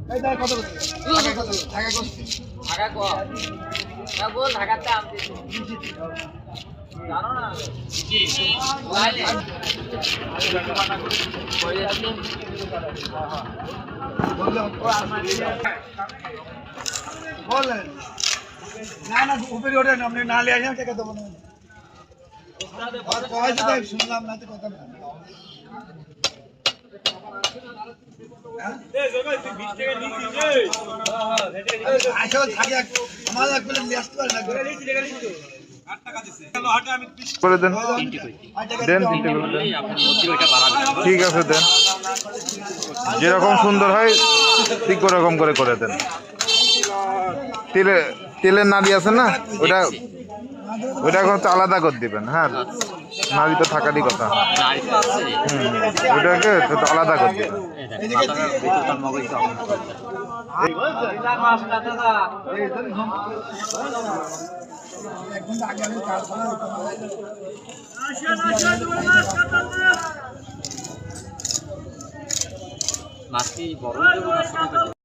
এই দাই কত বলছিস ঢাকা কত ঢাকা কো না বল ঢাকাতে আম দিছি জানো না কি লাইলে কই যাচ্ছে বললাম ও আরমানি বলেন না না উপরে ওঠেন আপনি না লিয়ে আসেন টাকা দেবো না কয় তো শুনলাম না তো কথা করে দেন দেন ঠিক আছে দেন যেরকম সুন্দর হয় ঠিক ওরকম করে করে দেন তেলের নাড়ি আছে না ওটা ওটা হচ্ছে আলাদা করে দিবেন হ্যাঁ নাড়ি তো থাকারই কথা ওটাকে আলাদা করে দিবেন মাছটি বড়